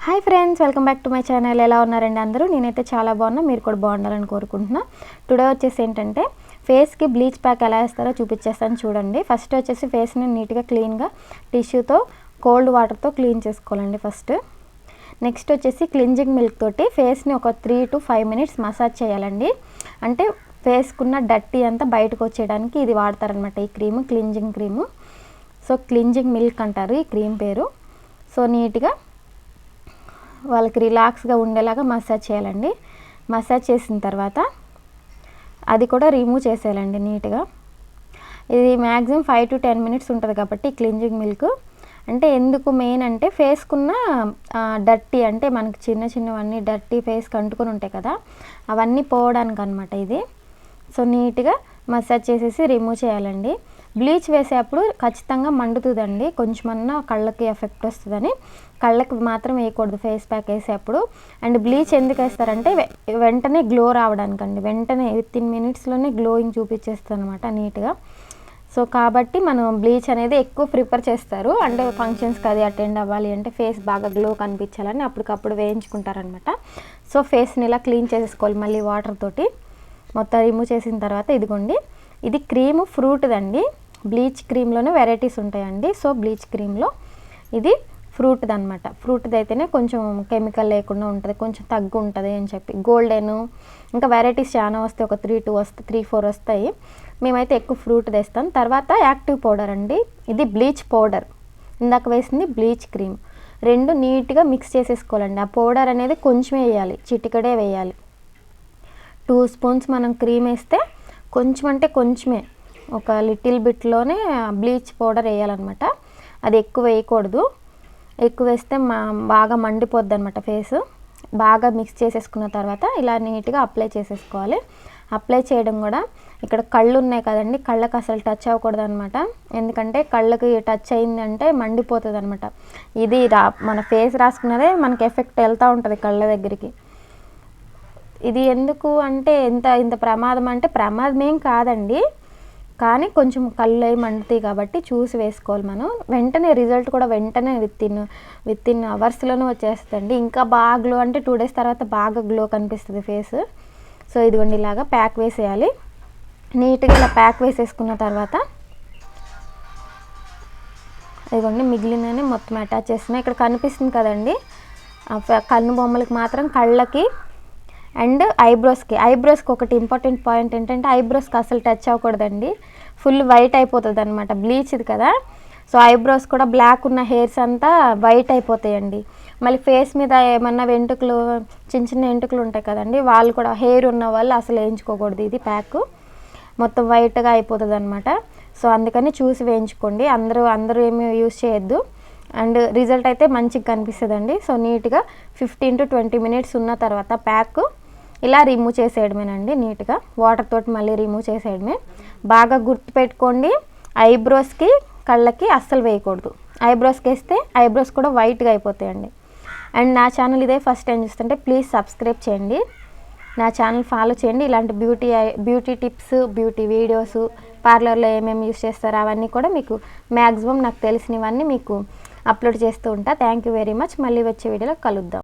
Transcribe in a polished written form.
Hi friends, welcome back to my channel. ఎలా ఉన్నారండి అందరూ? నేనైతే చాలా బాగున్నా, మీరు కూడా బాగుండాలని కోరుకుంటున్నా. టుడే వచ్చేసి ఏంటంటే ఫేస్కి బ్లీచ్ ప్యాక్ ఎలా వేస్తారో చూపించేస్తాను చూడండి. ఫస్ట్ వచ్చేసి ఫేస్ని నీట్గా క్లీన్గా టిష్యూతో కోల్డ్ వాటర్తో క్లీన్ చేసుకోవాలండి ఫస్ట్. నెక్స్ట్ వచ్చేసి క్లింజింగ్ మిల్క్ తోటి ఫేస్ని ఒక 3 to 5 minutes మసాజ్ చేయాలండి. అంటే ఫేస్కున్న డర్టీ అంతా బయటకు వచ్చేయడానికి ఇది వాడతారనమాట, ఈ క్రీము, క్లింజింగ్ క్రీము. సో క్లింజింగ్ మిల్క్ అంటారు ఈ క్రీమ్ పేరు. సో నీట్గా వాళ్ళకి రిలాక్స్గా ఉండేలాగా మసాజ్ చేయాలండి. మసాజ్ చేసిన తర్వాత అది కూడా రిమూవ్ చేసేయాలండి నీట్గా. ఇది మ్యాక్సిమం 5 to 10 minutes ఉంటుంది కాబట్టి క్లింజింగ్ మిల్క్. అంటే ఎందుకు మెయిన్ అంటే ఫేస్కున్న డర్టీ, అంటే మనకి చిన్న చిన్నవన్నీ డర్టీ ఫేస్కి అంటుకొని ఉంటాయి కదా, అవన్నీ పోవడానికి అనమాట ఇది. సో నీట్గా మసాజ్ చేసేసి రిమూవ్ చేయాలండి. బ్లీచ్ వేసేటప్పుడు ఖచ్చితంగా మండుతుందండి, కొంచెమన్నా కళ్ళకి ఎఫెక్ట్ వస్తుందని కళ్ళకి మాత్రం వేయకూడదు ఫేస్ ప్యాక్ వేసేటప్పుడు. అండ్ బ్లీచ్ ఎందుకు వేస్తారంటే వెంటనే గ్లో రావడానికండి, వెంటనే వితిన్ మినిట్స్లోనే గ్లోయింగ్ చూపించేస్తుంది అనమాట నీట్గా. సో కాబట్టి మనం బ్లీచ్ అనేది ఎక్కువ ప్రిఫర్ చేస్తారు, అంటే ఫంక్షన్స్కి అది అటెండ్ అవ్వాలి అంటే ఫేస్ బాగా గ్లో కనిపించాలని అప్పటికప్పుడు వేయించుకుంటారనమాట. సో ఫేస్ని ఇలా క్లీన్ చేసేసుకోవాలి మళ్ళీ వాటర్ తోటి. మొత్తం రిమూవ్ చేసిన తర్వాత ఇదిగోండి, ఇది క్రీము ఫ్రూట్దండి. బ్లీచ్ క్రీమ్లోనే వెరైటీస్ ఉంటాయండి. సో బ్లీచ్ క్రీమ్లో ఇది ఫ్రూట్ది అనమాట. ఫ్రూట్ది అయితేనే కొంచెం కెమికల్ లేకుండా ఉంటుంది, కొంచెం తగ్గు ఉంటుంది అని చెప్పి. గోల్డెన్ ఇంకా వెరైటీస్ చాలా వస్తాయి, ఒక 3-4 వస్తాయి. మేమైతే ఎక్కువ ఫ్రూట్ తెస్తాం. తర్వాత యాక్టివ్ పౌడర్ అండి, ఇది బ్లీచ్ పౌడర్. ఇందాక వేసింది బ్లీచ్ క్రీమ్. రెండు నీట్గా మిక్స్ చేసేసుకోవాలండి. ఆ పౌడర్ అనేది కొంచెమే వేయాలి, చిటికడే వేయాలి. 2 spoons మనం క్రీమ్ వేస్తే కొంచెం అంటే కొంచెమే, ఒక లిటిల్ బిట్లోనే బ్లీచ్ పౌడర్ వేయాలన్నమాట. అది ఎక్కువ వేయకూడదు, ఎక్కువ వేస్తే బాగా మండిపోద్ది అనమాట ఫేస్. బాగా మిక్స్ చేసేసుకున్న తర్వాత ఇలా నీట్గా అప్లై చేసేసుకోవాలి. అప్లై చేయడం కూడా ఇక్కడ కళ్ళు ఉన్నాయి కదండి, కళ్ళకి అసలు టచ్ అవ్వకూడదు అనమాట. ఎందుకంటే కళ్ళకి టచ్ అయిందంటే మండిపోతుంది అనమాట. ఇది మన ఫేస్ రాసుకున్నదే మనకి ఎఫెక్ట్ వెళ్తూ ఉంటుంది కళ్ళ దగ్గరికి. ఇది ఎందుకు అంటే ఇంత ప్రమాదం అంటే ప్రమాదం ఏం కాదండి, కానీ కొంచెం కళ్ళు అవి మండుతాయి కాబట్టి చూసి వేసుకోవాలి మనం. వెంటనే రిజల్ట్ కూడా వెంటనే విత్ ఇన్ అవర్స్లోనే వచ్చేస్తుంది. ఇంకా బాగా గ్లో అంటే 2 days తర్వాత బాగా గ్లో కనిపిస్తుంది ఫేస్. సో ఇదిగోండి ఇలాగా ప్యాక్ వేసేయాలి. నీట్గా ఇలా ప్యాక్ వేసేసుకున్న తర్వాత ఇదిగోండి మిగిలినని మొత్తం అటాచ్ చేస్తున్నాయి. ఇక్కడ కనిపిస్తుంది కదండి, కన్ను బొమ్మలకి మాత్రం, కళ్ళకి అండ్ ఐబ్రోస్కి ఒకటి ఇంపార్టెంట్ పాయింట్ ఏంటంటే ఐబ్రోస్కి అసలు టచ్ అవ్వకూడదండి, ఫుల్ వైట్ అయిపోతుంది అనమాట బ్లీచ్ ఇది కదా. సో ఐబ్రోస్ కూడా బ్లాక్ ఉన్న హెయిర్స్ అంతా వైట్ అయిపోతాయండి. మళ్ళీ ఫేస్ మీద ఏమన్నా వెంట్రుకలు, చిన్న చిన్న వెంట్రుకలు ఉంటాయి కదండి, వాళ్ళు కూడా హెయిర్ ఉన్న వాళ్ళు అసలు వేయించుకోకూడదు. ఇది ప్యాక్ మొత్తం వైట్గా అయిపోతుంది అనమాట. సో అందుకని చూసి వేయించుకోండి, అందరూ ఏమి యూజ్ చేయొద్దు. అండ్ రిజల్ట్ అయితే మంచిగా కనిపిస్తుందండి. సో నీట్గా 15 to 20 minutes ఉన్న తర్వాత ప్యాక్ ఇలా రిమూవ్ చేసేయడమేనండి. నీట్గా వాటర్ తోటి మళ్ళీ రిమూవ్ చేసేయడమే. బాగా గుర్తుపెట్టుకోండి, ఐబ్రోస్కి కళ్ళకి అస్సలు వేయకూడదు. ఐబ్రోస్కి వేస్తే ఐబ్రోస్ కూడా వైట్గా అయిపోతాయండి. అండ్ నా ఛానల్ ఇదే ఫస్ట్ టైం చూస్తుంటే ప్లీజ్ సబ్స్క్రైబ్ చేయండి, నా ఛానల్ ఫాలో చేయండి. ఇలాంటి బ్యూటీ టిప్స్, బ్యూటీ వీడియోస్, పార్లర్లో ఏమేమి యూస్ చేస్తారో అవన్నీ కూడా మీకు మ్యాక్సిమం నాకు తెలిసినవన్నీ మీకు అప్లోడ్ చేస్తూ ఉంటా. Thank you very much. మళ్ళీ వచ్చే వీడియోలో కలుద్దాం.